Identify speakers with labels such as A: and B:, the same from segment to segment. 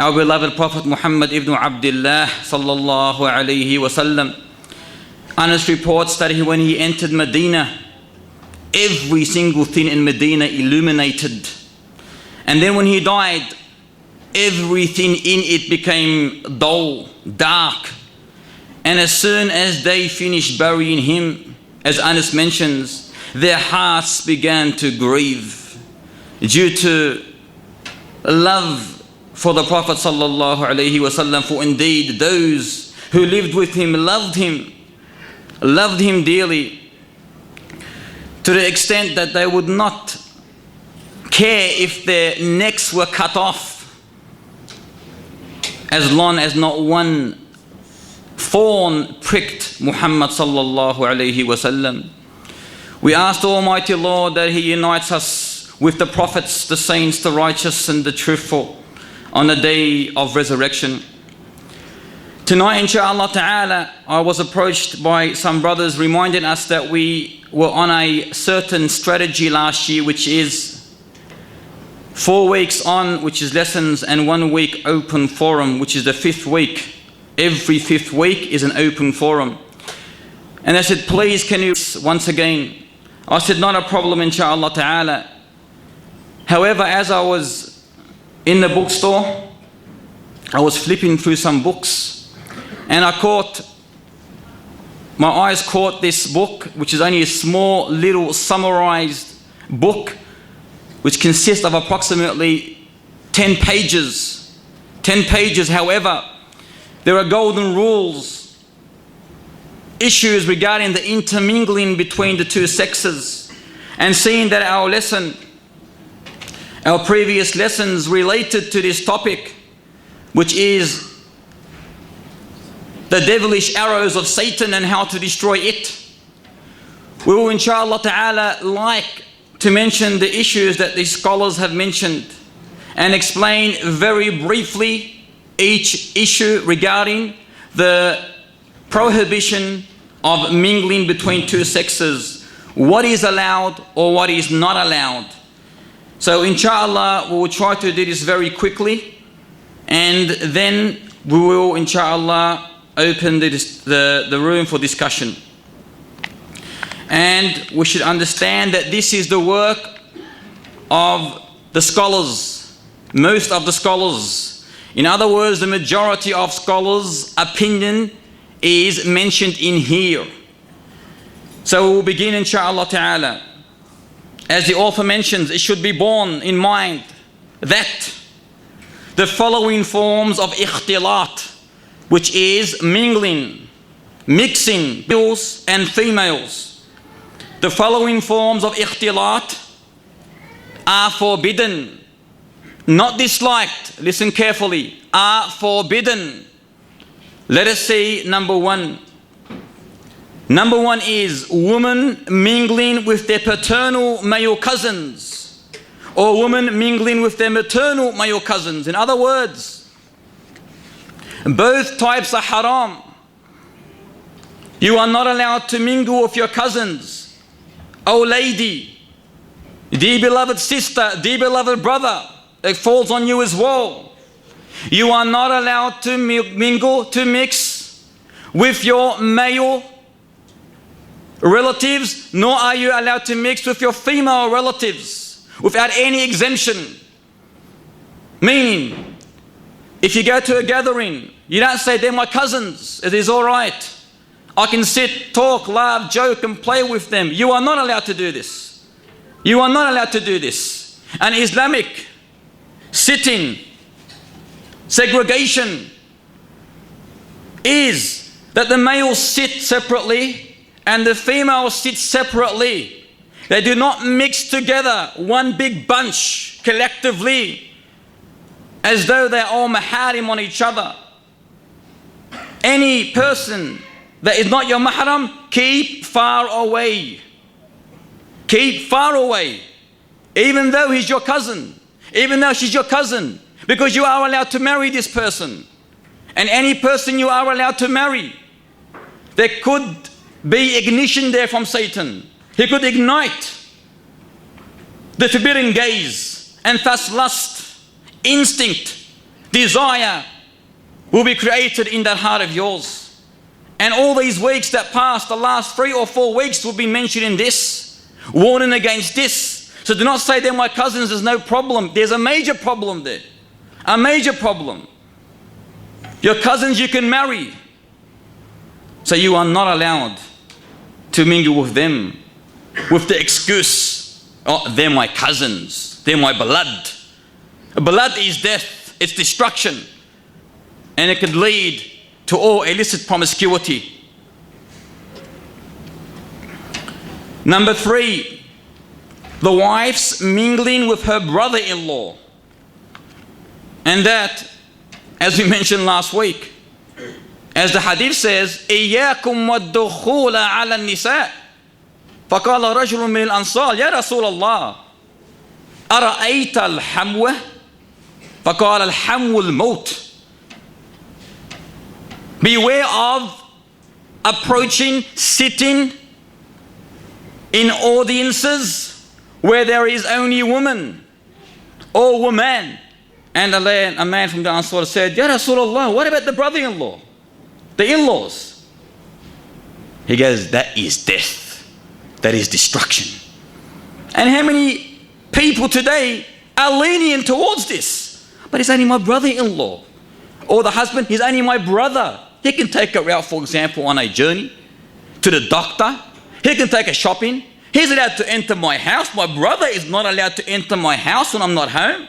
A: our beloved Prophet Muhammad ibn Abdullah sallallahu alayhi wasallam. Anas reports that when he entered Medina, every single thing in Medina illuminated. And then when he died, everything in it became dull, dark. And as soon as they finished burying him, as Anas mentions, their hearts began to grieve due to love for the Prophet sallallahu alaihi wasallam. For indeed those who lived with him loved him dearly, to the extent that they would not care if their necks were cut off, as long as not one thorn pricked Muhammad sallallahu alaihi wasallam. We ask the Almighty Lord that He unites us with the prophets, the saints, the righteous and the truthful on the day of resurrection. Tonight, inshaAllah ta'ala, I was approached by some brothers reminding us that we were on a certain strategy last year, which is 4 weeks on, which is lessons, and 1 week open forum, which is the 5th week. Every 5th week is an open forum. And I said, please can you once again? I said, not a problem, inshaAllah ta'ala. However, as I was in the bookstore, I was flipping through some books, and my eyes caught this book, which is only a small little summarized book, which consists of approximately 10 pages. 10 pages, however, there are golden rules, issues regarding the intermingling between the two sexes. And seeing that our previous lessons related to this topic, which is the devilish arrows of Satan and how to destroy it, we will inshaAllah ta'ala like to mention the issues that the scholars have mentioned and explain very briefly each issue regarding the prohibition of mingling between two sexes, what is allowed or what is not allowed. So inshallah we will try to do this very quickly, and then we will inshallah open the room for discussion. And we should understand that this is the work of the scholars, most of the scholars. In other words, the majority of scholars' opinion is mentioned in here. So we will begin inshaAllah ta'ala. As the author mentions, it should be borne in mind that the following forms of ikhtilat, which is mingling, mixing males and females, the following forms of ikhtilat are forbidden, not disliked, listen carefully, are forbidden. Let us see number one. Number one is women mingling with their paternal male cousins, or women mingling with their maternal male cousins. In other words, both types are haram. You are not allowed to mingle with your cousins. Oh lady, dear beloved sister, dear beloved brother, it falls on you as well. You are not allowed to mingle, to mix with your male relatives, nor are you allowed to mix with your female relatives without any exemption. Meaning, if you go to a gathering, you don't say, they're my cousins, it is all right. I can sit, talk, laugh, joke and play with them. You are not allowed to do this. You are not allowed to do this. And Islamic sitting, segregation is that the males sit separately and the females sit separately. They do not mix together, one big bunch collectively, as though they're all maharim on each other. Any person that is not your mahram, keep far away. Keep far away. Even though he's your cousin, even though she's your cousin, because you are allowed to marry this person. And any person you are allowed to marry, there could be ignition there from Satan. He could ignite the forbidden gaze and thus lust, instinct desire will be created in that heart of yours. And all these weeks that passed, the last 3 or 4 weeks will be mentioned in this, warning against this. So do not say they're my cousins, there's no problem. There's a major problem there. A major problem. Your cousins you can marry. So you are not allowed to mingle with them with the excuse, oh, they're my cousins, they're my blood. Blood is death, it's destruction. And it could lead to all illicit promiscuity. Number 3, the wife's mingling with her brother-in-law. And that, as we mentioned last week, as the hadith says, إِيَّاكُمْ وَالدُّخُولَ عَلَى النِّسَاءِ فَقَالَ رَجُلٌ مِّنَ الْأَنصَارِ يَا رَسُولَ اللَّهِ أَرَأَيْتَ الْحَمْوَةَ فَقَالَ الْحَمْوُ الْمَوْتِ. Beware of approaching, sitting in audiences where there is only woman or woman. And a man from the Ansar said, Ya Rasulullah, what about the brother-in-law? The in-laws? He goes, that is death. That is destruction. And how many people today are lenient towards this? But it's only my brother-in-law. Or the husband, he's only my brother. He can take her out, for example, on a journey to the doctor. He can take her shopping. He's allowed to enter my house. My brother is not allowed to enter my house when I'm not home.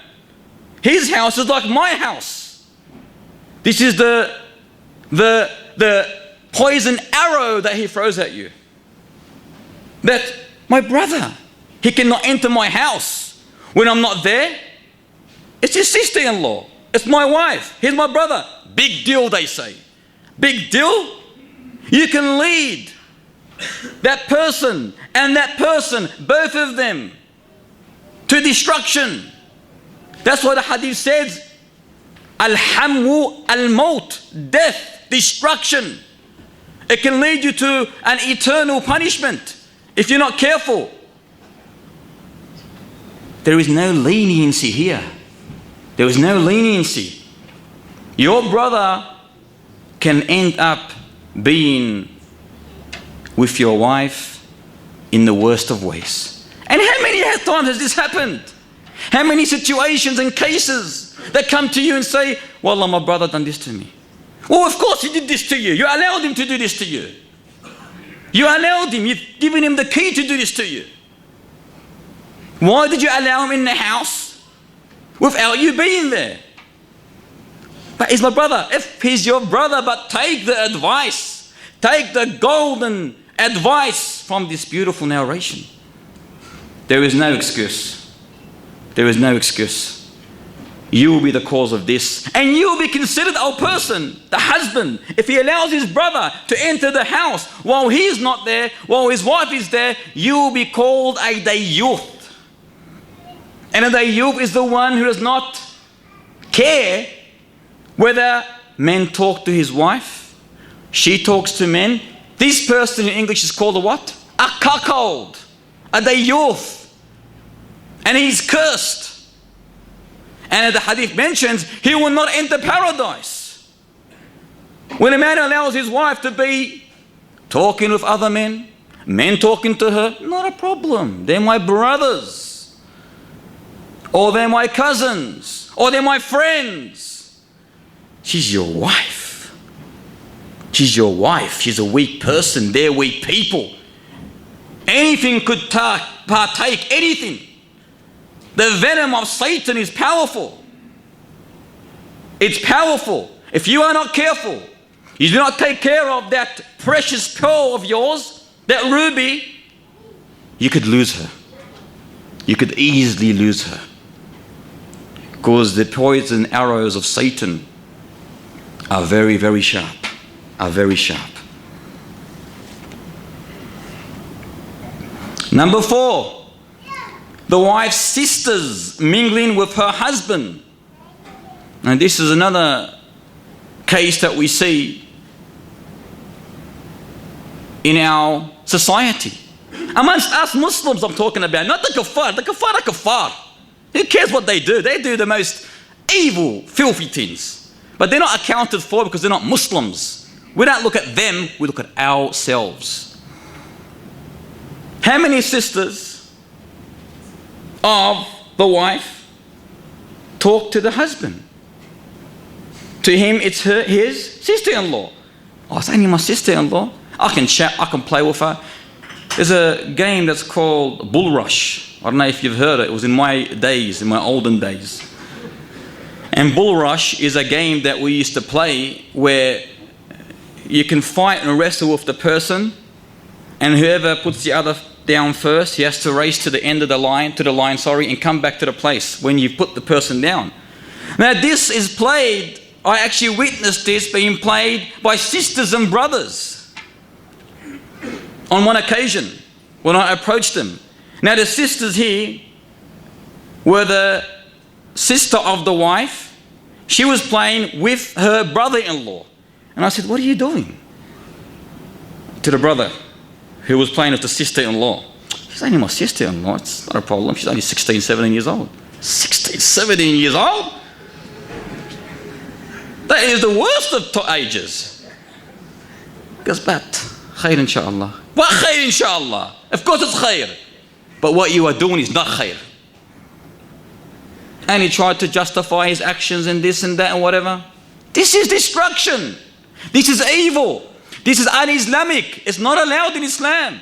A: His house is like my house. This is the poison arrow that he throws at you. That my brother, he cannot enter my house when I'm not there. It's his sister-in-law. It's my wife. He's my brother. Big deal, they say. Big deal? You can lead that person and that person, both of them, to destruction. That's what the hadith says. Al-hamu al-maut, death, destruction. It can lead you to an eternal punishment if you're not careful. There is no leniency here. There is no leniency. Your brother can end up being with your wife in the worst of ways. And how many times has this happened? How many situations and cases that come to you and say, Wallah, my brother done this to me. Well, of course he did this to you. You allowed him to do this to you. You allowed him. You've given him the key to do this to you. Why did you allow him in the house without you being there? But he's my brother. If he's your brother, but take the advice. Take the golden advice from this beautiful narration. There is no excuse. There is no excuse. You will be the cause of this. And you will be considered a person, the husband, if he allows his brother to enter the house while he is not there, while his wife is there, you will be called a dayyuth. And a dayyuth is the one who does not care whether men talk to his wife, she talks to men. This person in English is called a what? A cuckold. A dayyuth. And he's cursed. And the hadith mentions he will not enter paradise. When a man allows his wife to be talking with other men, men talking to her, not a problem. They're my brothers. Or they're my cousins. Or they're my friends. She's your wife. She's your wife. She's a weak person. They're weak people. Anything could partake, anything. The venom of Satan is powerful. It's powerful. If you are not careful, you do not take care of that precious pearl of yours, that ruby, you could lose her. You could easily lose her. Because the poison arrows of Satan are very, very sharp. Are very sharp. Number 4. The wife's sisters mingling with her husband. And this is another case that we see in our society. Amongst us Muslims I'm talking about, not the kuffar. The kuffar are kuffar. Who cares what they do? They do the most evil, filthy things. But they're not accounted for because they're not Muslims. We don't look at them, we look at ourselves. How many sisters of the wife talk to the husband? To him, it's his sister-in-law. Oh, it's only my sister-in-law. I can chat, I can play with her. There's a game that's called Bull Rush. I don't know if you've heard it. It was in my days, in my olden days. And Bull Rush is a game that we used to play where you can fight and wrestle with the person, and whoever puts the other down first, he has to race to the end of the line, and come back to the place when you've put the person down. Now this is played, I actually witnessed this being played by sisters and brothers on one occasion when I approached them. Now the sisters here were the sister of the wife. She was playing with her brother-in-law. And I said, what are you doing? To the brother who was playing with the sister-in-law. She's only my sister-in-law, it's not a problem. She's only 16, 17 years old. 16, 17 years old? That is the worst of ages. He goes, but khair inshallah. What khair inshallah? Of course it's khair. But what you are doing is not khair. And he tried to justify his actions and this and that and whatever. This is destruction. This is evil. This is un-Islamic. It's not allowed in Islam.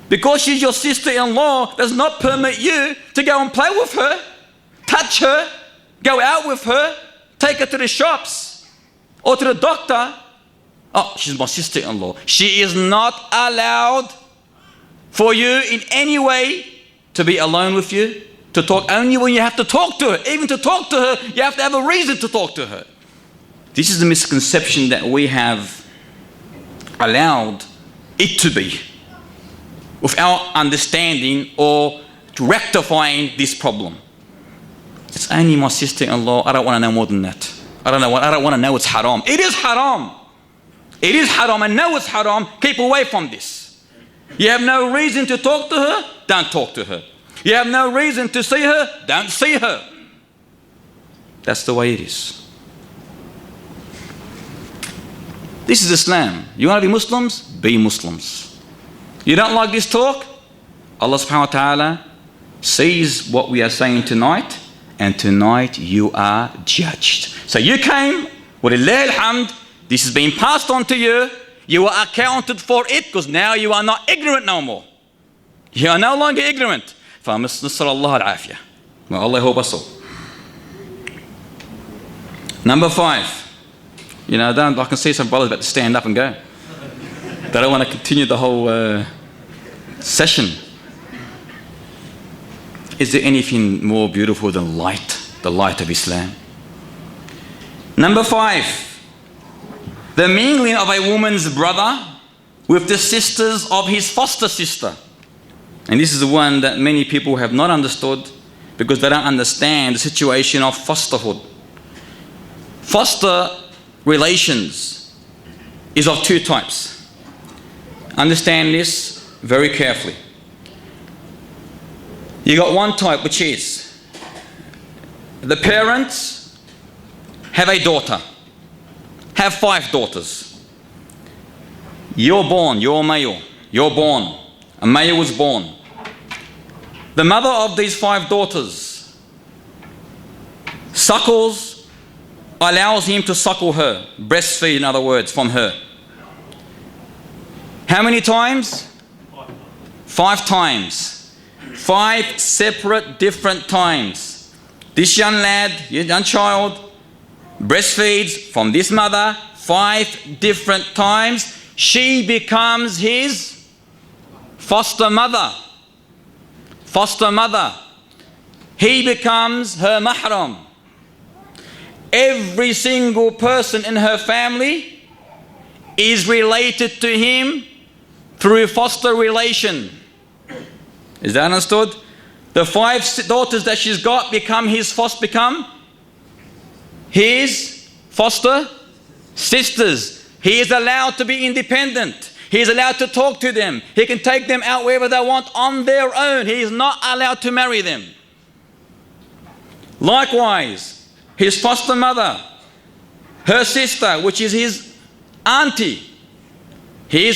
A: Because she's your sister-in-law does not permit you to go and play with her, touch her, go out with her, take her to the shops or to the doctor. Oh, she's my sister-in-law. She is not allowed for you in any way to be alone with you, to talk only when you have to talk to her. Even to talk to her, you have to have a reason to talk to her. This is the misconception that we have allowed it to be without understanding or rectifying this problem. It's only my sister-in-law. I don't want to know more than that. I don't want to know it's haram. It is haram. It is haram. I know it's haram. Keep away from this. You have no reason to talk to her, don't talk to her. You have no reason to see her, don't see her. That's the way it is. This is Islam. You want to be Muslims? Be Muslims. You don't like this talk? Allah subhanahu wa ta'ala sees what we are saying tonight, and tonight you are judged. So you came, walillahil hamd, this is being passed on to you. You are accounted for it because now you are not ignorant no more. You are no longer ignorant. فَنَسْأَلُ الْعَافِيَةَ. May Allah help us all. Number 5. You know, I can see some brothers about to stand up and go. They don't want to continue the whole session. Is there anything more beautiful than light, the light of Islam? Number 5. The mingling of a woman's brother with the sisters of his foster sister. And this is the one that many people have not understood because they don't understand the situation of fosterhood. Foster relations is of 2 types. Understand this very carefully. You got one type, which is the parents have a daughter, have 5 daughters. You're born, you're male, you're born, a male was born. The mother of these 5 daughters suckles, allows him to suckle her, breastfeed in other words, from her. How many times? 5 times. 5 separate different times. This young lad, young child, breastfeeds from this mother 5 different times. She becomes his foster mother. Foster mother. He becomes her mahram. Every single person in her family is related to him through foster relation. Is that understood? The 5 daughters that she's got become his foster sisters. He is allowed to be independent. He is allowed to talk to them. He can take them out wherever they want on their own. He is not allowed to marry them. Likewise, his foster mother, her sister, which is his auntie, she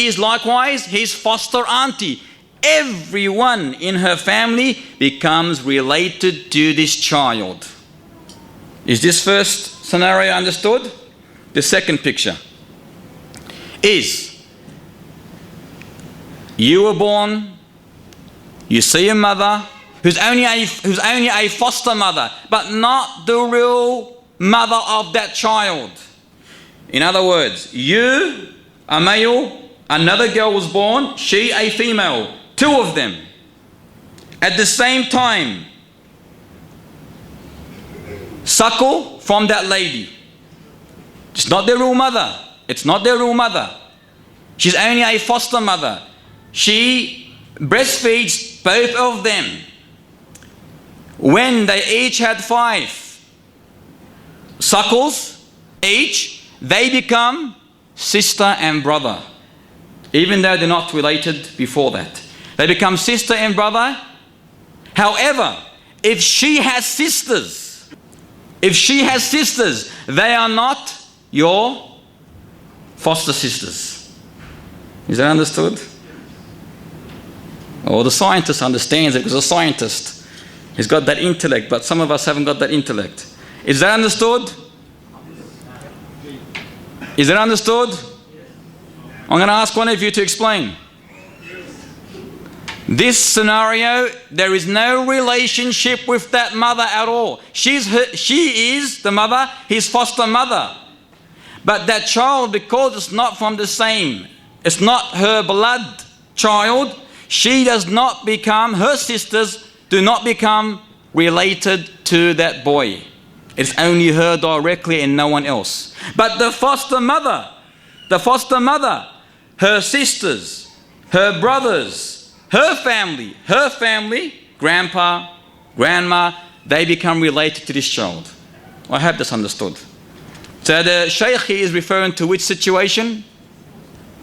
A: is likewise his foster auntie. Everyone in her family becomes related to this child. Is this first scenario understood? The second picture is you were born, you see a mother who's only a foster mother, but not the real mother of that child. In other words, you, a male, another girl was born, she a female, two of them. At the same time, suckle from that lady. It's not their real mother. It's not their real mother. She's only a foster mother. She breastfeeds both of them. When they each had 5 suckles each, they become sister and brother, even though they're not related before that. They become sister and brother. However, if she has sisters, they are not your foster sisters. Is that understood? Oh, the scientist understands it because a scientist, he's got that intellect, but some of us haven't got that intellect. Is that understood? Is that understood? I'm going to ask one of you to explain. This scenario, there is no relationship with that mother at all. She is the mother, his foster mother. But that child, because it's not from the same, it's not her blood child, she does not become, her sisters do not become related to that boy. It's only her directly and no one else. But the foster mother, her sisters, her brothers, her family, grandpa, grandma, they become related to this child. I hope that's understood. So the Shaykh is referring to which situation?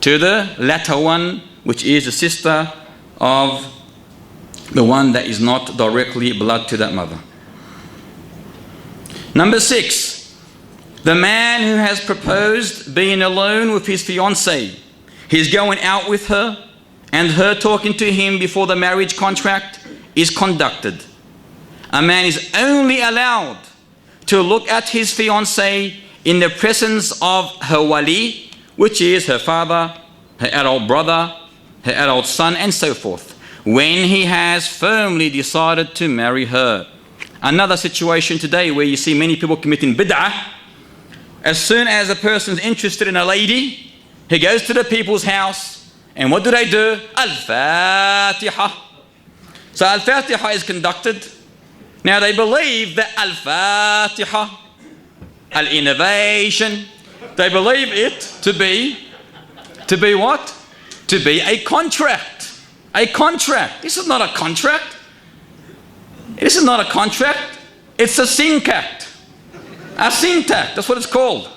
A: To the latter one, which is the sister of the one that is not directly blood to that mother. Number 6, the man who has proposed being alone with his fiancée. He's going out with her, and her talking to him before the marriage contract is conducted. A man is only allowed to look at his fiancée in the presence of her wali, which is her father, her adult brother, her adult son, and so forth, when he has firmly decided to marry her. Another situation today where you see many people committing bid'ah. As soon as a person is interested in a lady, he goes to the people's house, and what do? Al-Fatiha. So Al-Fatiha is conducted. Now they believe that Al-Fatiha, Al-Innovation, they believe it to be what? To be a contract. A contract. This is not a contract. This is not a contract. It's a syntact. A syntact, that's what it's called.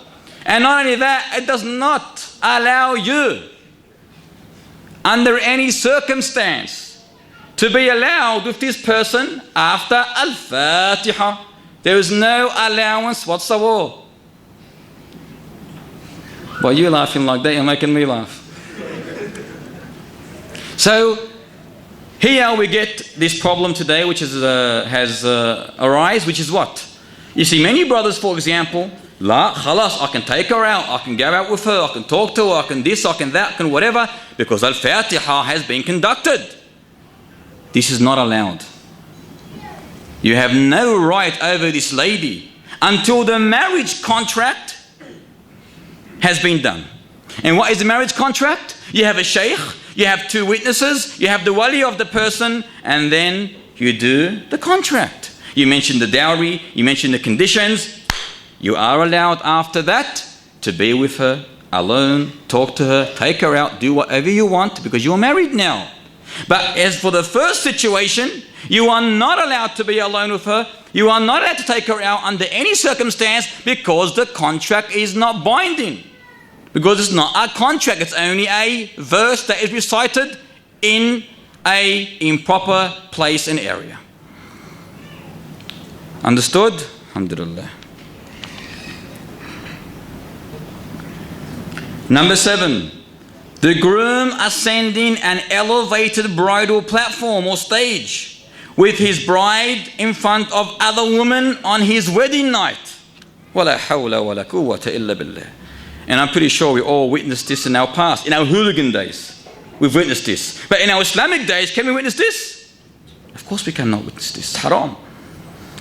A: And not only that, it does not allow you, under any circumstance, to be allowed with this person after Al-Fatiha. There is no allowance whatsoever. Why are you laughing like that? You're making me laugh. So here we get this problem today, which has arisen, which is what? You see many brothers, for example, la, khalas, I can take her out, I can go out with her, I can talk to her, I can this, I can that, I can whatever, because Al-Fatiha has been conducted. This is not allowed. You have no right over this lady until the marriage contract has been done. And what is the marriage contract? You have a sheikh, you have 2 witnesses, you have the wali of the person, and then you do the contract. You mention the dowry, you mention the conditions. You are allowed after that to be with her alone, talk to her, take her out, do whatever you want, because you're married now. But as for the first situation, you are not allowed to be alone with her. You are not allowed to take her out under any circumstance, because the contract is not binding. Because it's not a contract, it's only a verse that is recited in a improper place and area. Understood? Alhamdulillah. Number 7, the groom ascending an elevated bridal platform or stage with his bride in front of other women on his wedding night. وَلَا حَوْلَ وَلَا قُوَّةَ إِلَّا بِاللَّهِ. And I'm pretty sure we all witnessed this in our past, in our hooligan days. We've witnessed this. But in our Islamic days, can we witness this? Of course we cannot witness this. It's haram.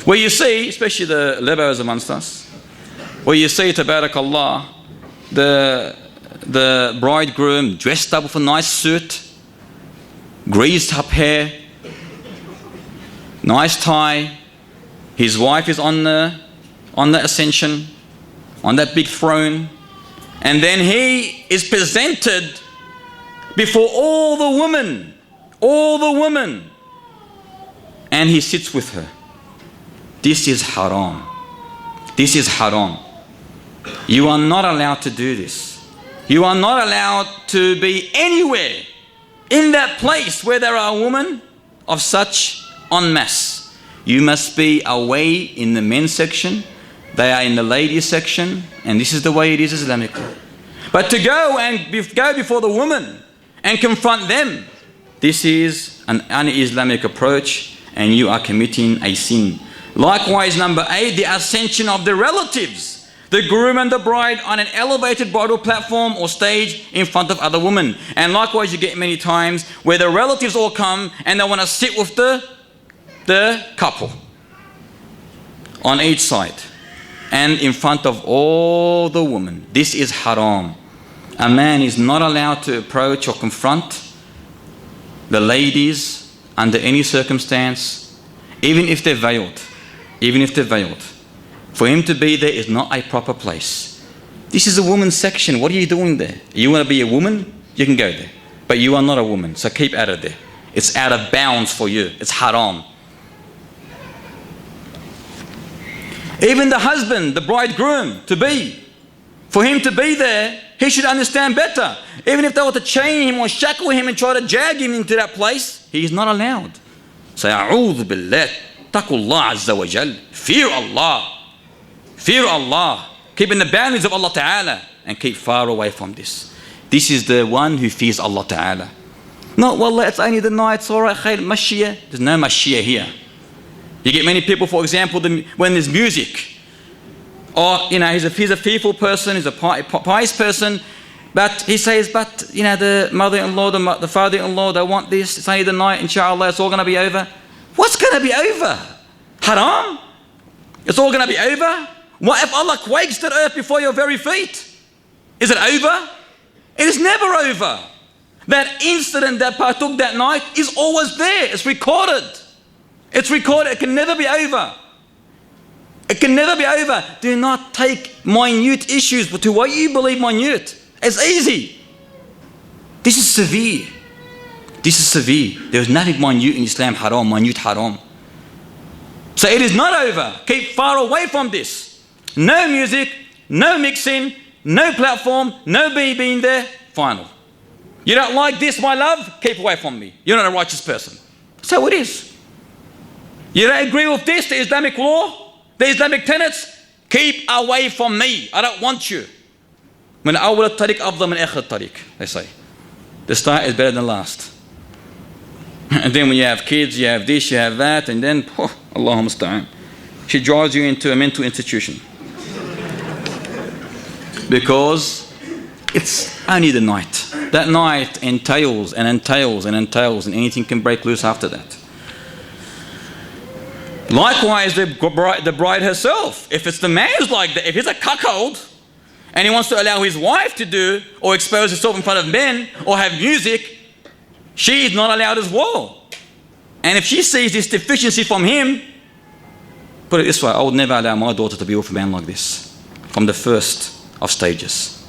A: Where you see, especially the lebos amongst us, where you see, tabarakallah, the bridegroom dressed up with a nice suit, greased up hair, nice tie, his wife is on the ascension, on that big throne, and then he is presented before all the women, and he sits with her. This is haram. This is haram. You are not allowed to do this. You are not allowed to be anywhere in that place where there are women of such en masse. You must be away in the men's section. They are in the ladies section, and this is the way it is Islamically. But to go before the women and confront them, this is an un-Islamic approach, and you are committing a sin. Likewise, number 8, the ascension of the relatives, the groom and the bride on an elevated bridal platform or stage in front of other women. And likewise, you get many times where the relatives all come and they want to sit with the couple on each side and in front of all the women. This is haram. A man is not allowed to approach or confront the ladies under any circumstance, even if they're veiled. Even if they're veiled. For him to be there is not a proper place. This is a woman's section. What are you doing there? You want to be a woman? You can go there. But you are not a woman, so keep out of there. It's out of bounds for you. It's haram. Even the husband, the bridegroom, for him to be there, he should understand better. Even if they were to chain him or shackle him and try to drag him into that place, he is not allowed. Say, A'udhu billah, taqullah azza wa jal. Fear Allah. Fear Allah. Keep in the boundaries of Allah Ta'ala and keep far away from this. This is the one who fears Allah Ta'ala. Not, wallah, it's only the night, it's alright, khair, mashiyah. There's no mashiyah here. You get many people, for example, when there's music, or, he's a fearful person, he's a pious person, but he says, the mother-in-law, the father-in-law, they want this, it's only the night, inshallah, it's all going to be over. What's going to be over? Haram? It's all going to be over? What if Allah quakes the earth before your very feet? Is it over? It is never over. That incident that partook that night is always there. It's recorded. It's recorded. It can never be over. It can never be over. Do not take minute issues to what you believe minute. It's easy. This is severe. This is severe. There is nothing minute in Islam haram, minute haram. So it is not over. Keep far away from this. No music, no mixing, no platform, no being there. Final. You don't like this, my love? Keep away from me. You're not a righteous person. So it is. You don't agree with this, the Islamic law, the Islamic tenets? Keep away from me. I don't want you. من أول الطريق أفضل من آخر الطريق, they say. The start is better than last. And then when you have kids, you have this, you have that, and then, Allahumma musta'an. She drives you into a mental institution. Because it's only the night. That night entails and entails and entails, and anything can break loose after that. Likewise, the bride herself, if it's the man who's like that, if he's a cuckold, and he wants to allow his wife to do or expose herself in front of men or have music, she is not allowed as well. And if she sees this deficiency from him, put it this way, I would never allow my daughter to be with a man like this from the first of stages.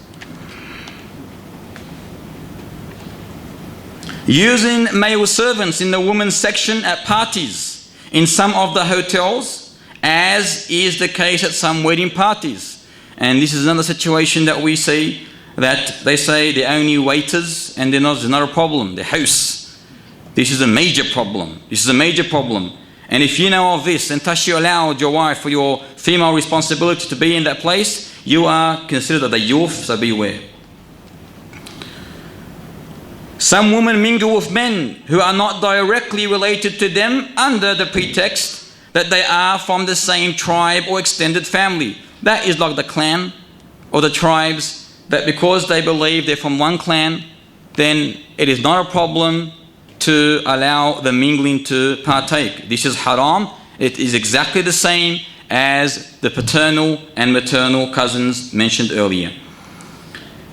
A: Using male servants in the women's section at parties in some of the hotels, as is the case at some wedding parties. And this is another situation that we see, that they say they're only waiters and there's not a problem. The This is a major problem. This is a major problem. And if you know of this and thus you allowed your wife or your female responsibility to be in that place, you are considered a youth, so beware. Some women mingle with men who are not directly related to them under the pretext that they are from the same tribe or extended family. That is like the clan or the tribes, that because they believe they're from one clan, then it is not a problem to allow the mingling to partake. This is haram. It is exactly the same as the paternal and maternal cousins mentioned earlier.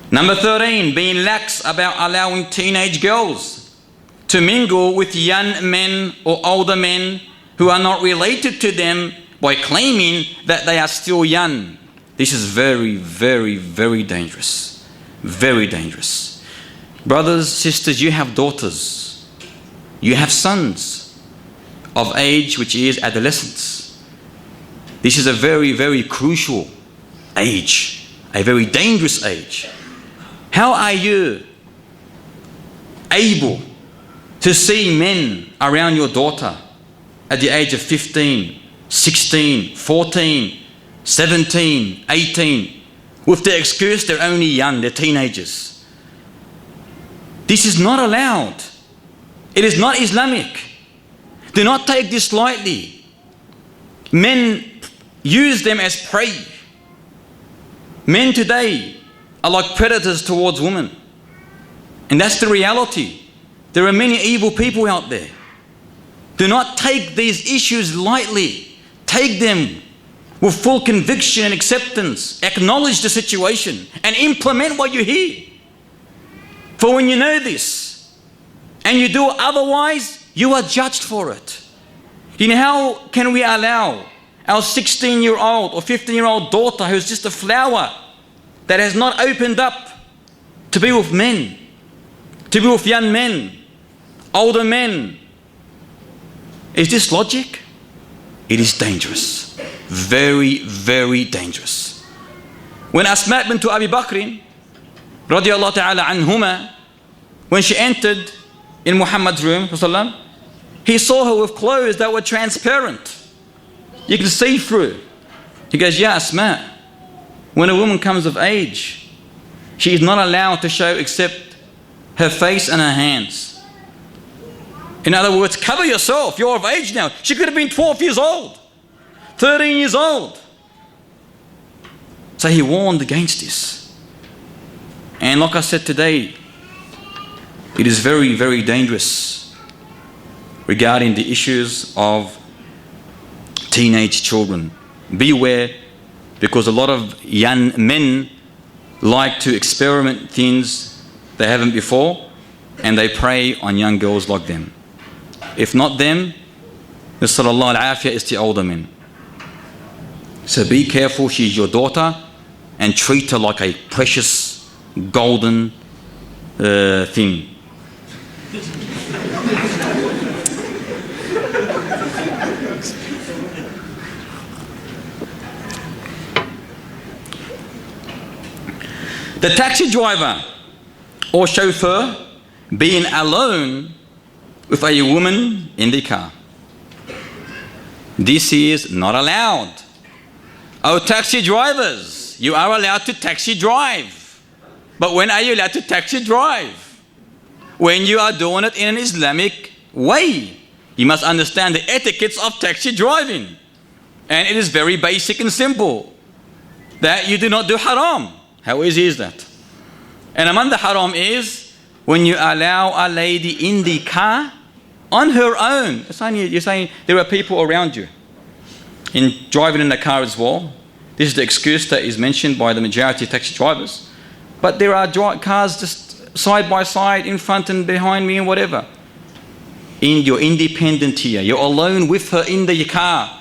A: Number 13, being lax about allowing teenage girls to mingle with young men or older men who are not related to them by claiming that they are still young. This is very, very, very dangerous. Very dangerous. Brothers, sisters, you have daughters. You have sons of age which is adolescence. This is a very, very crucial age, a very dangerous age. How are you able to see men around your daughter at the age of 15, 16, 14, 17, 18, with the excuse they're only young, they're teenagers? This is not allowed. It is not Islamic. Do not take this lightly. Men use them as prey. Men today are like predators towards women. And that's the reality. There are many evil people out there. Do not take these issues lightly. Take them with full conviction and acceptance. Acknowledge the situation and implement what you hear. For when you know this and you do otherwise, you are judged for it. You know, how can we allow our 16-year-old or 15-year-old daughter who's just a flower that has not opened up to be with men, to be with young men, older men? Is this logic? It is dangerous. Very, very dangerous. When Asma bint Abi Bakr radiallahu ta'ala anhuma, when she entered in Muhammad's room, he saw her with clothes that were transparent. You can see through. He goes, "Ya Asma, when a woman comes of age, she is not allowed to show except her face and her hands." In other words, cover yourself. You're of age now. She could have been 12 years old, 13 years old. So he warned against this. And like I said today, it is very, very dangerous regarding the issues of teenage children. Beware, because a lot of young men like to experiment things they haven't before, and they prey on young girls like them. If not them, Nasallallahu al-afiyah, is the older men. So be careful. She's your daughter, and treat her like a precious golden thing. The taxi driver or chauffeur being alone with a woman in the car. This is not allowed. Oh, taxi drivers, you are allowed to taxi drive. But when are you allowed to taxi drive? When you are doing it in an Islamic way. You must understand the etiquettes of taxi driving. And it is very basic and simple, that you do not do haram. How easy is that? And among the haram is when you allow a lady in the car on her own. You're saying there are people around you in driving in the car as well. This is the excuse that is mentioned by the majority of taxi drivers. But there are cars just side by side, in front and behind me and whatever. You're independent here. You're alone with her in the car.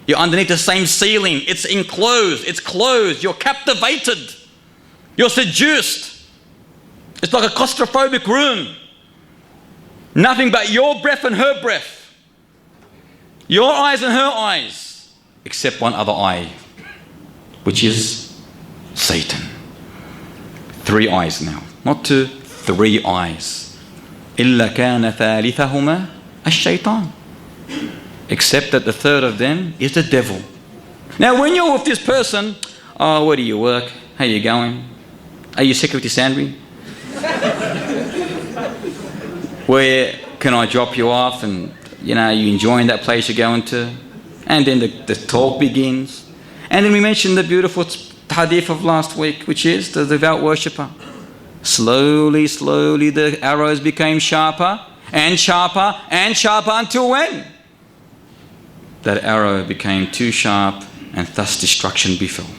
A: You're underneath the same ceiling. It's enclosed. It's closed. You're captivated. You're seduced. It's like a claustrophobic room. Nothing but your breath and her breath. Your eyes and her eyes. Except one other eye, which is Satan. 3 eyes now. Not 2, 3 eyes. إِلَّا كَانَ ثَالِثَهُمَا الشَّيْطَانِ. Except that the third of them is the devil. Now when you're with this person, oh, where do you work? How you going? Are you sick of your salary? Where can I drop you off? And you enjoying that place you're going to? And then the talk begins. And then we mentioned the beautiful hadith of last week, which is the devout worshipper. Slowly, slowly the arrows became sharper and sharper and sharper until when? That arrow became too sharp and thus destruction befell.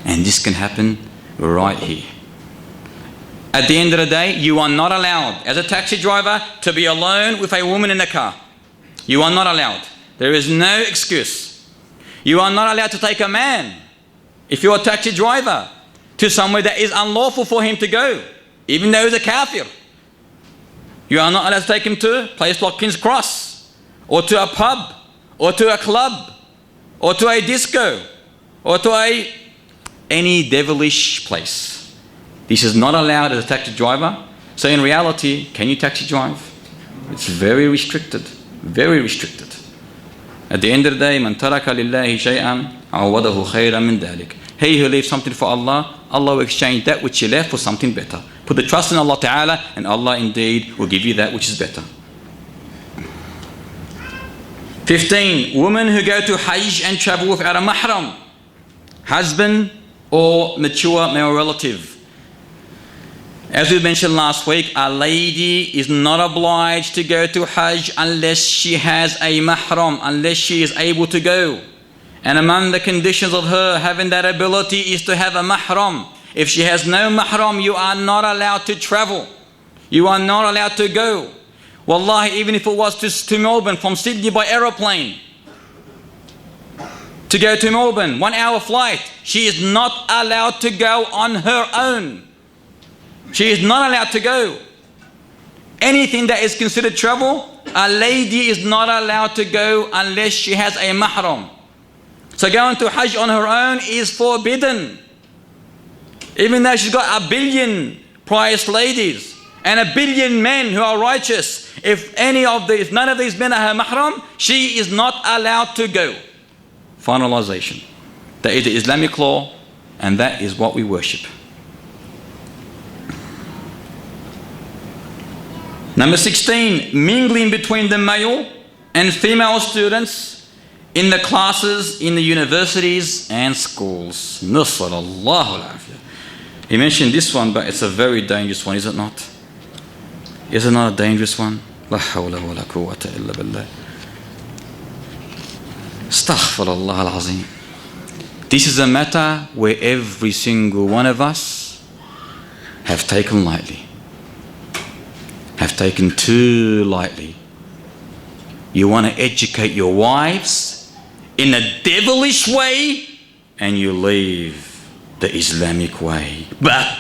A: And this can happen right here. At the end of the day, you are not allowed as a taxi driver to be alone with a woman in the car. You are not allowed. There is no excuse. You are not allowed to take a man, if you're a taxi driver, to somewhere that is unlawful for him to go, even though he's a kafir. You are not allowed to take him to a place like King's Cross, or to a pub, or to a club, or to a disco, or to any devilish place. This is not allowed as a taxi driver. So in reality, can you taxi drive? It's very restricted, very restricted. At the end of the day, man taraka lillahi shay'an awadahu khayran min dhalik. He who leaves something for Allah, Allah will exchange that which he left for something better. Put the trust in Allah Ta'ala, and Allah indeed will give you that which is better. 15. Women who go to Hajj and travel without a mahram, husband or mature male relative. As we mentioned last week, a lady is not obliged to go to Hajj unless she has a mahram, unless she is able to go. And among the conditions of her having that ability is to have a mahram. If she has no mahram, you are not allowed to travel. You are not allowed to go. Wallahi, even if it was to Melbourne from Sydney by aeroplane, to go to Melbourne, 1 hour flight, she is not allowed to go on her own. She is not allowed to go. Anything that is considered travel, a lady is not allowed to go unless she has a mahram. So going to Hajj on her own is forbidden. Even though she's got 1 billion pious ladies and 1 billion men who are righteous, if none of these men are her mahram, she is not allowed to go. Finalization. That is the Islamic law, and that is what we worship. Number 16, mingling between the male and female students in the classes, in the universities and schools. Nasallallahu alafiyah. He mentioned this one, but it's a very dangerous one, is it not? Is it not a dangerous one? La hawla wa la quwwata illa billah. Astaghfirullah al-azim. This is a matter where every single one of us have taken lightly. Have taken too lightly. You want to educate your wives in a devilish way, and you leave the Islamic way. But.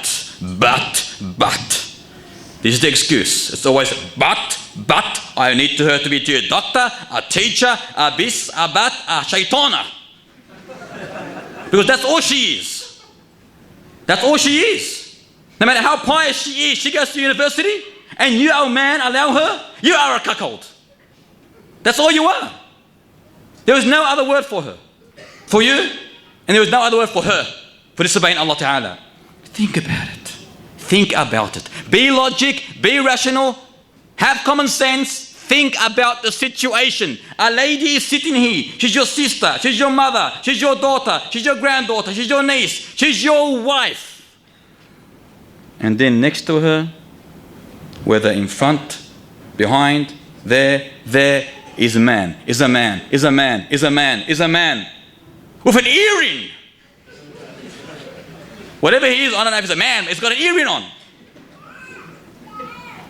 A: This is the excuse. It's always but, I need her to be a doctor, a teacher, a bis, a bat, a shaitana. Because that's all she is. That's all she is. No matter how pious she is, she goes to university, and you, oh man, allow her, you are a cuckold. That's all you are. There is no other word for her. For you, and there is no other word for her, for disobeying Allah Ta'ala. Think about it. Think about it. Be logic, be rational, have common sense, think about the situation. A lady is sitting here. She's your sister, she's your mother, she's your daughter, she's your granddaughter, she's your niece, she's your wife. And then next to her, whether in front, behind, there is a man, is a man with an earring. Whatever he is, I don't know if he's a man, he's got an earring on.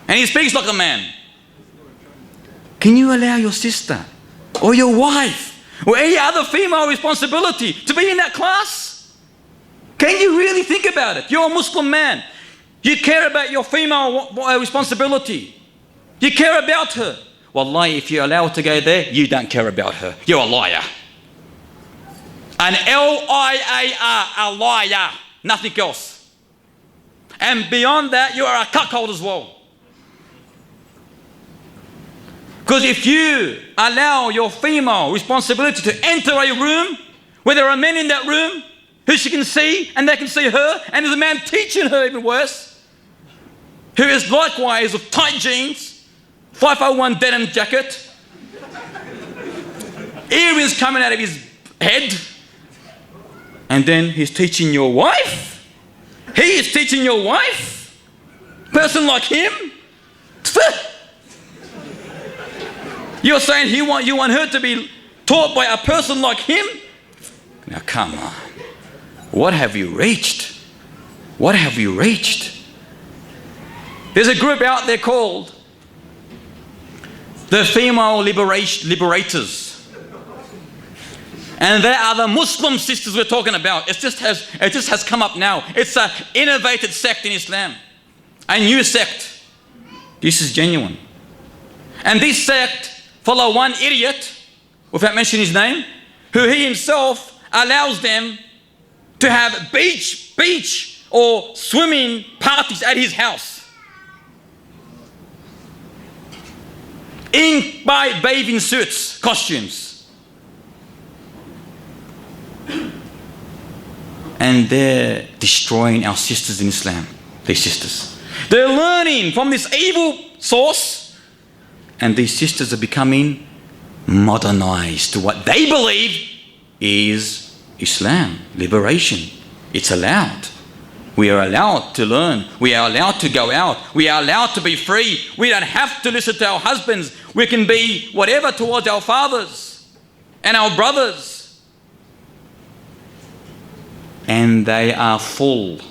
A: And he speaks like a man. Can you allow your sister or your wife or any other female responsibility to be in that class? Can you really think about it? You're a Muslim man. You care about your female responsibility. You care about her. Wallahi, if you allow her to go there, you don't care about her. You're a liar. An L-I-A-R, a liar. Nothing else. And beyond that, you are a cuckold as well. Because if you allow your female responsibility to enter a room where there are men in that room who she can see and they can see her, and there's a man teaching her even worse, who is likewise with tight jeans, 501 denim jacket, earrings coming out of his head, and then he's teaching your wife? He is teaching your wife? Person like him? You're saying you want her to be taught by a person like him? Now come on. What have you reached? What have you reached? There's a group out there called the Female Liberators. And they are the Muslim sisters we're talking about. It just has come up now. It's an innovated sect in Islam. A new sect. This is genuine. And this sect follow one idiot, without mentioning his name, who he himself allows them to have beach or swimming parties at his house. In by bathing suits, costumes. And they're destroying our sisters in Islam, these sisters. They're learning from this evil source, and these sisters are becoming modernized to what they believe is Islam, liberation. It's allowed. We are allowed to learn. We are allowed to go out. We are allowed to be free. We don't have to listen to our husbands. We can be whatever towards our fathers and our brothers. And they are full.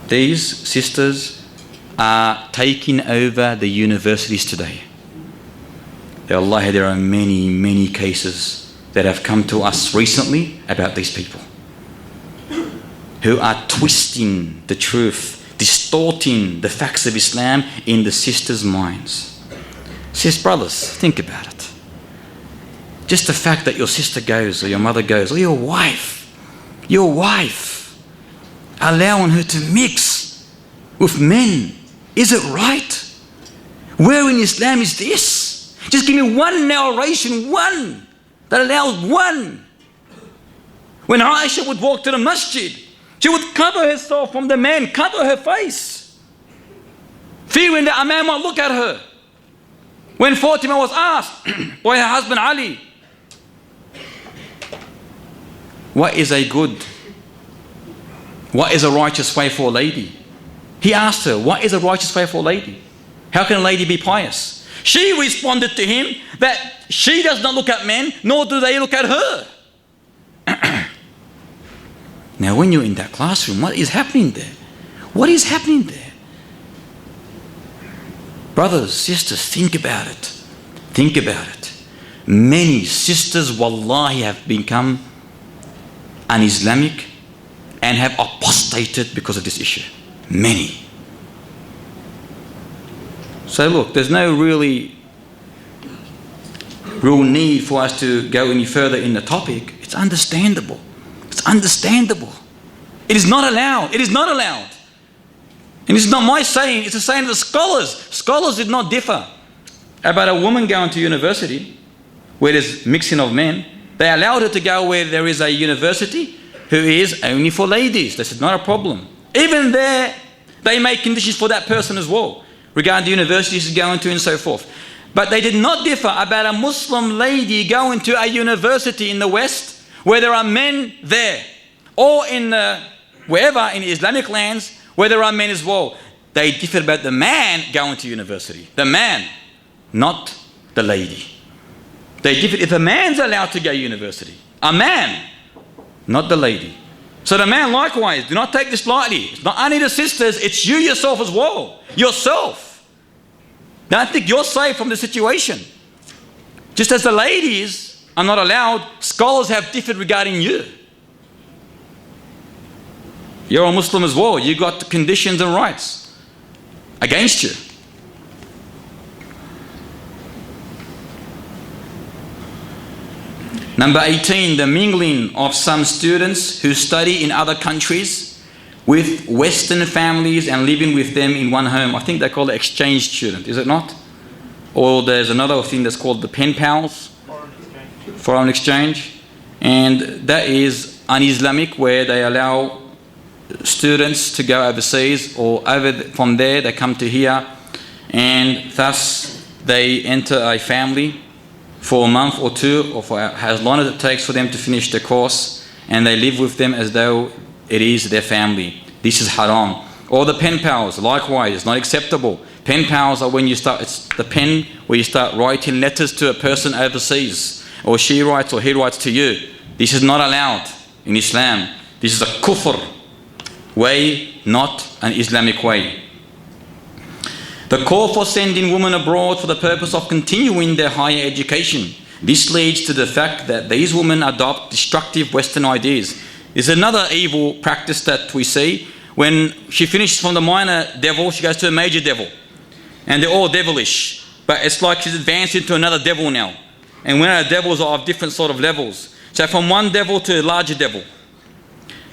A: These sisters are taking over the universities today. Allah, there are many, many cases that have come to us recently about these people who are twisting the truth, distorting the facts of Islam in the sisters' minds. Says, brothers, think about it. Just the fact that your sister goes, or your mother goes, or your wife, allowing her to mix with men, is it right? Where in Islam is this? Just give me one narration, one, that allows one. When Aisha would walk to the masjid, she would cover herself from the man, cover her face, fearing that a man might look at her. When Fatima was asked by her husband Ali, what is a righteous way for a lady? He asked her, what is a righteous way for a lady? How can a lady be pious? She responded to him that she does not look at men, nor do they look at her. Now when you're in that classroom, what is happening there? What is happening there? Brothers, sisters, think about it. Think about it. Many sisters, wallahi, have become un-Islamic and have apostated because of this issue. Many. So look, there's no real need for us to go any further in the topic. It's understandable. It's understandable. It is not allowed. It is not allowed. And this is not my saying, it's a saying of the scholars. Scholars did not differ about a woman going to university where there's mixing of men. They allowed her to go where there is a university who is only for ladies. This is not a problem. Even there, they make conditions for that person as well, regarding the universities she's going to and so forth. But they did not differ about a Muslim lady going to a university in the West where there are men there, or in wherever in Islamic lands where there are men as well. They differed about the man going to university. The man, not the lady. They differed if a man's allowed to go to university. A man, not the lady. So the man likewise, do not take this lightly. It's not only the sisters, it's you yourself as well. Yourself. Don't think you're safe from the situation. Just as the ladies are not allowed, scholars have differed regarding you. You're a Muslim as well. You've got conditions and rights against you. Number 18, the mingling of some students who study in other countries with Western families and living with them in one home. I think they call it exchange student, is it not? or there's another thing that's called the pen pals, foreign exchange, and that is un-Islamic, where they allow students to go overseas, or from there they come to here, and thus they enter a family for a month or two, or for as long as it takes for them to finish the course, and they live with them as though it is their family. This is haram. Or the pen pals, likewise, it's not acceptable. Pen pals are when you start, it's the pen where you start writing letters to a person overseas, or she writes or he writes to you. This is not allowed in Islam. This is a kufr way, not an Islamic way. The call for sending women abroad for the purpose of continuing their higher education. This leads to the fact that these women adopt destructive Western ideas. Is another evil practice that we see. When she finishes from the minor devil, she goes to a major devil. And they're all devilish. But it's like she's advanced into another devil now. And when our devils are of different sort of levels. So from one devil to a larger devil.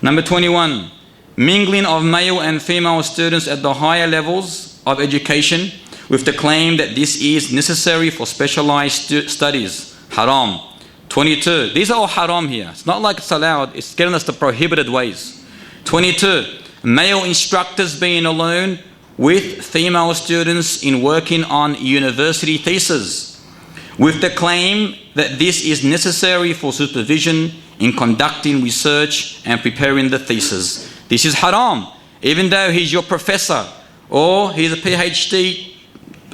A: Number 21. Mingling of male and female students at the higher levels of education with the claim that this is necessary for specialized studies. Haram. 22. These are all haram here. It's not like it's allowed. It's getting us the prohibited ways. 22. Male instructors being alone with female students in working on university theses with the claim that this is necessary for supervision in conducting research and preparing the thesis. This is haram. Even though he's your professor or he's a PhD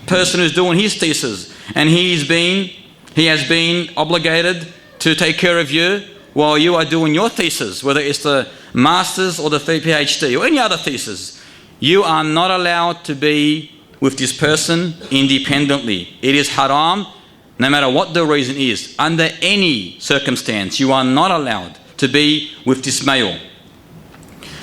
A: person who's doing his thesis, and he has been obligated to take care of you while you are doing your thesis, whether it's the master's or the PhD or any other thesis. You are not allowed to be with this person independently. It is haram, no matter what the reason is. Under any circumstance, you are not allowed to be with this male.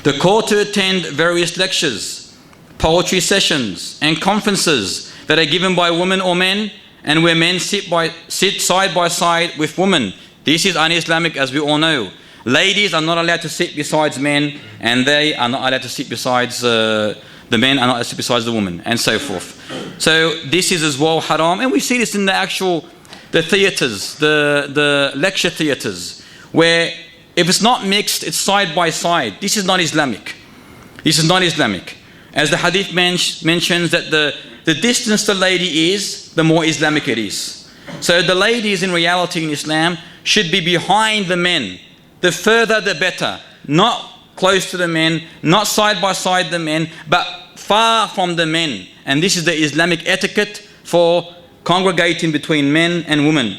A: The call to attend various lectures, poetry sessions and conferences that are given by women or men, and where men sit side by side with women. This is un-Islamic, as we all know. Ladies are not allowed to sit beside men, and they are not allowed to sit beside the men are not allowed to sit beside the women, and so forth. So this is as well haram, and we see this in the theatres, the lecture theatres, where if it's not mixed, it's side by side. This is not Islamic. This is not Islamic. As the hadith mentions that the distance the lady is, the more Islamic it is. So the ladies in reality in Islam should be behind the men. The further the better. Not close to the men, not side by side the men, but far from the men. And this is the Islamic etiquette for congregating between men and women.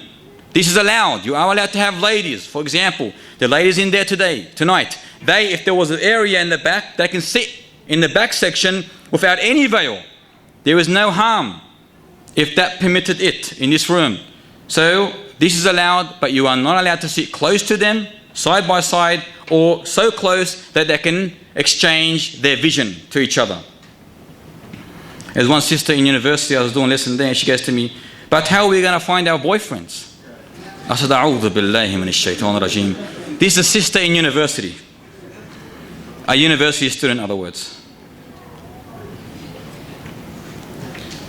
A: This is allowed. You are allowed to have ladies. For example, the ladies in there tonight, if there was an area in the back, they can sit in the back section without any veil. There is no harm if that permitted it in this room. So this is allowed, but you are not allowed to sit close to them, side by side, or so close that they can exchange their vision to each other. There's one sister in university, I was doing a lesson there, and she goes to me, but how are we going to find our boyfriends? I said, A'udhu billahi minash shaitan rajim. This is a sister in university. A university student, in other words.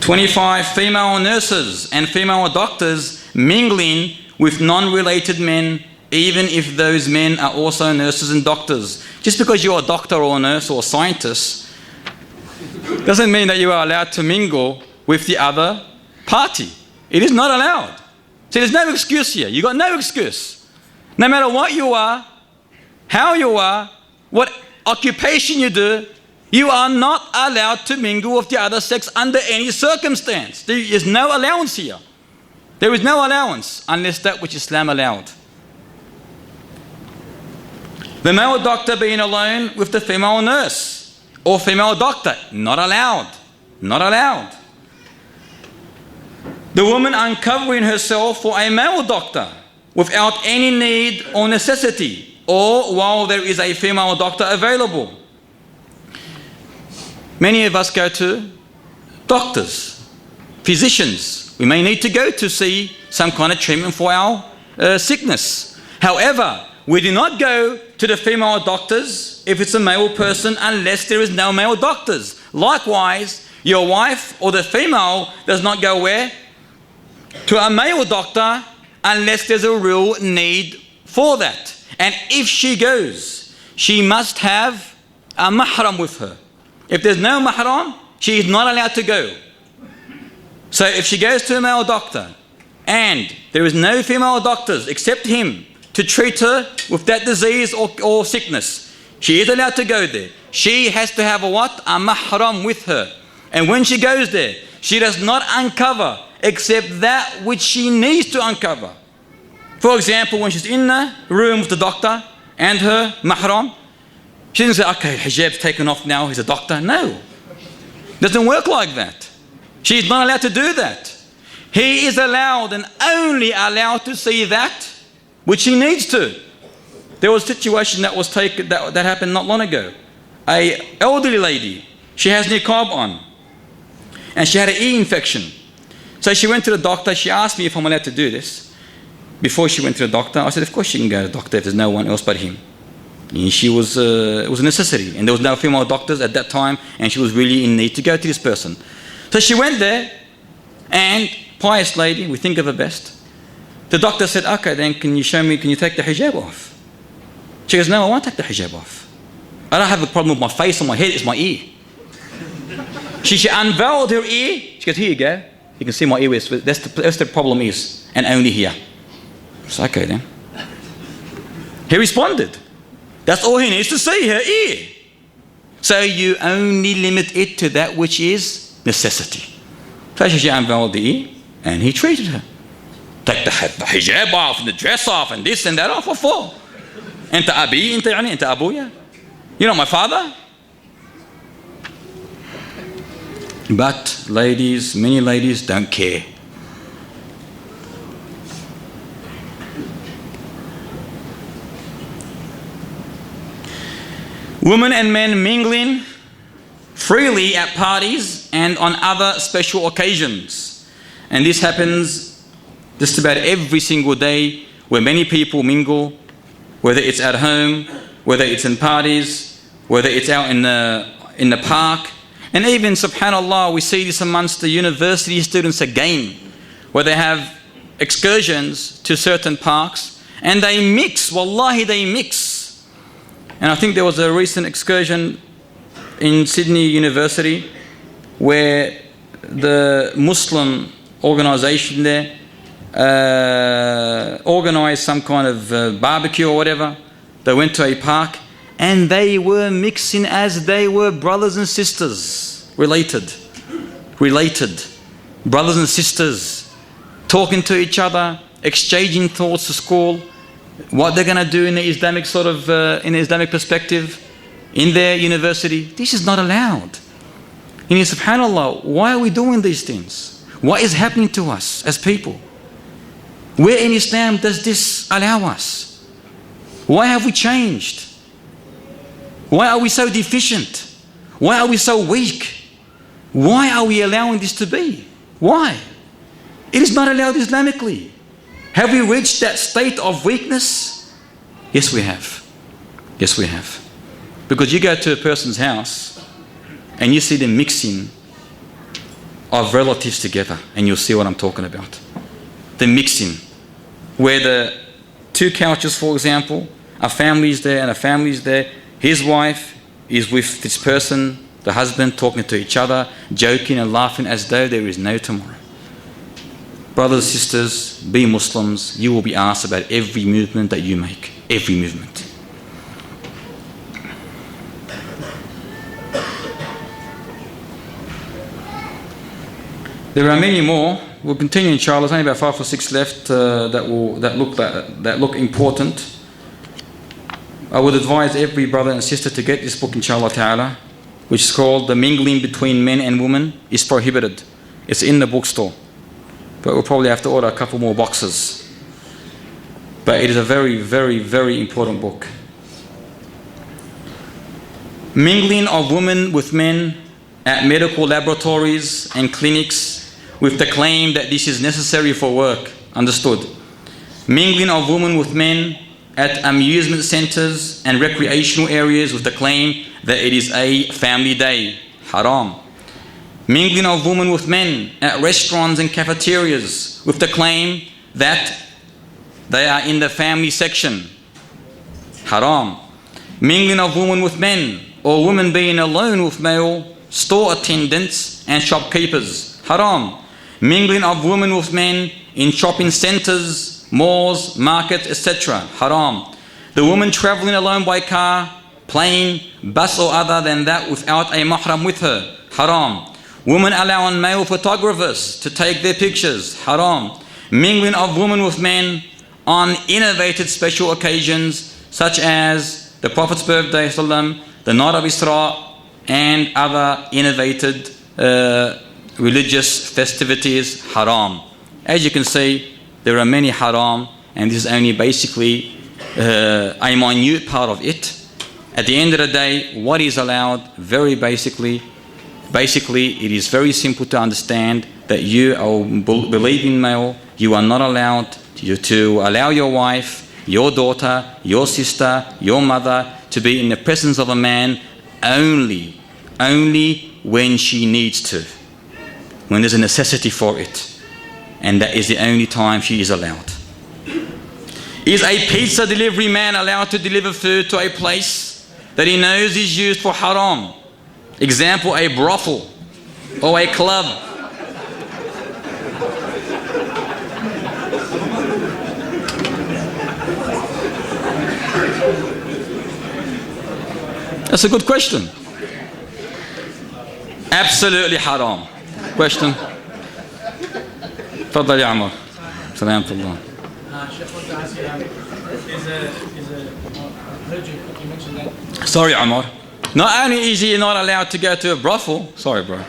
A: 25, female nurses and female doctors mingling with non-related men, even if those men are also nurses and doctors. Just because you're a doctor or a nurse or a scientist doesn't mean that you are allowed to mingle with the other party. It is not allowed. So there's no excuse here. You've got no excuse. No matter what you are, how you are, what occupation you do, you are not allowed to mingle with the other sex under any circumstance. There is no allowance here. There is no allowance unless that which Islam allowed. The male doctor being alone with the female nurse or female doctor, not allowed. Not allowed. The woman uncovering herself for a male doctor without any need or necessity, or while there is a female doctor available. Many of us go to doctors, physicians. We may need to go to see some kind of treatment for our sickness. However, we do not go to the female doctors if it's a male person unless there is no male doctors. Likewise, your wife or the female does not go where? to a male doctor unless there's a real need for that. And if she goes, she must have a mahram with her. If there's no mahram, she is not allowed to go. So if she goes to a male doctor and there is no female doctors except him to treat her with that disease or sickness, she is allowed to go there. She has to have a what? A mahram with her. And when she goes there, she does not uncover except that which she needs to uncover. For example, when she's in the room with the doctor and her mahram, she doesn't say, okay, hijab's taken off now, he's a doctor. No. It doesn't work like that. She's not allowed to do that. He is allowed and only allowed to see that which he needs to. There was a situation that happened not long ago. An elderly lady, she has niqab on and she had an ear infection. So she went to the doctor. She asked me if I'm allowed to do this. Before she went to the doctor, I said, of course she can go to the doctor if there's no one else but him. And it was a necessity, and there was no female doctors at that time, and she was really in need to go to this person. So she went there, and pious lady, we think of her best. The doctor said, okay, then can you take the hijab off? She goes, no, I won't take the hijab off. I don't have a problem with my face or my head, it's my ear. She unveiled her ear. She goes, here you go. You can see my ear. That's the problem is, and only here. It's okay then. He responded. That's all he needs to see, her ear. So you only limit it to that which is necessity. So she unveiled the ear and he treated her. Take the hijab off and the dress off and this and that off. What for? Anta abi, anta abuya. You're not my father. But ladies, many ladies don't care. Women and men mingling freely at parties and on other special occasions. And this happens just about every single day where many people mingle, whether it's at home, whether it's in parties, whether it's out in the park. And even, subhanAllah, we see this amongst the university students again, where they have excursions to certain parks and they mix, wallahi they mix. And I think there was a recent excursion in Sydney University where the Muslim organisation there organised some kind of barbecue or whatever. They went to a park and they were mixing as they were brothers and sisters, related, brothers and sisters, talking to each other, exchanging thoughts to school, what they're going to do in the Islamic in the Islamic perspective, in their university. This is not allowed. And subhanAllah, why are we doing these things? What is happening to us as people? Where in Islam does this allow us? Why have we changed? Why are we so deficient? Why are we so weak? Why are we allowing this to be? Why? It is not allowed Islamically. Have we reached that state of weakness? Yes, we have. Yes, we have. Because you go to a person's house and you see them mixing of relatives together, and you'll see what I'm talking about. The mixing, where the two couches, for example, a family's there and a family's there. His wife is with this person, the husband, talking to each other, joking and laughing as though there is no tomorrow. Brothers, sisters, be Muslims. You will be asked about every movement that you make. Every movement. There are many more. We'll continue, inshallah. There's only about 5 or 6 left that look important. I would advise every brother and sister to get this book, inshallah ta'ala, which is called The Mingling Between Men and Women is Prohibited. It's in the bookstore. But we'll probably have to order a couple more boxes. But it is a very, very, very important book. Mingling of women with men at medical laboratories and clinics with the claim that this is necessary for work. Understood. Mingling of women with men at amusement centers and recreational areas with the claim that it is a family day. Haram. Mingling of women with men at restaurants and cafeterias with the claim that they are in the family section. Haram. Mingling of women with men, or women being alone with male store attendants and shopkeepers. Haram. Mingling of women with men in shopping centers, malls, markets, etc. Haram. The woman traveling alone by car, plane, bus or other than that without a mahram with her. Haram. Women allowing male photographers to take their pictures. Haram. Mingling of women with men on innovated special occasions such as the Prophet's birthday, the night of Isra, and other innovated religious festivities. Haram. As you can see, there are many haram, and this is only basically a minute part of it. At the end of the day, what is allowed, very basically, it is very simple to understand that you are believing male. You are not allowed to allow your wife, your daughter, your sister, your mother to be in the presence of a man only when she needs to, when there's a necessity for it, and that is the only time she is allowed. Is a pizza delivery man allowed to deliver food to a place that he knows is used for haram? Example, a brothel or a club. That's a good question. Absolutely haram. Question? تفضل يا عمر. سلامة الله. Sorry, Amar. Not only is he not allowed to go to a brothel, sorry, bro,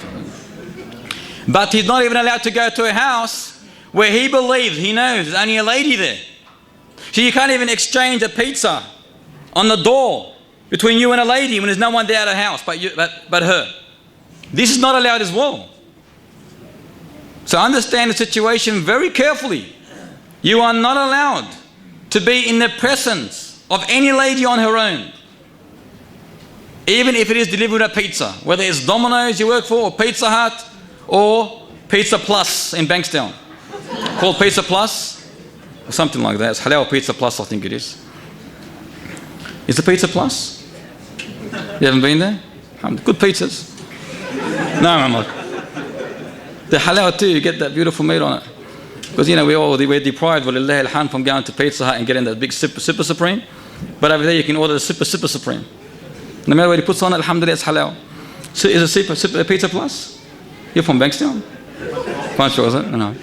A: but he's not even allowed to go to a house where he believes, he knows there's only a lady there. So you can't even exchange a pizza on the door between you and a lady when there's no one there at the house but her. This is not allowed as well. So understand the situation very carefully. You are not allowed to be in the presence of any lady on her own, even if it is delivered a pizza, whether it's Domino's you work for, or Pizza Hut, or Pizza Plus in Bankstown, called Pizza Plus, or something like that. It's Halal Pizza Plus, I think it is. Is it Pizza Plus? You haven't been there? Good pizzas. No, Muhammad. The halal too, you get that beautiful meat on it. Because we're deprived from going to Pizza Hut and getting that big Super Supreme. But over there you can order the Super Supreme. No matter what he puts on it, alhamdulillah, it's halal. So is it Pizza Plus? You're from Bankstown? Quite sure, is it? No.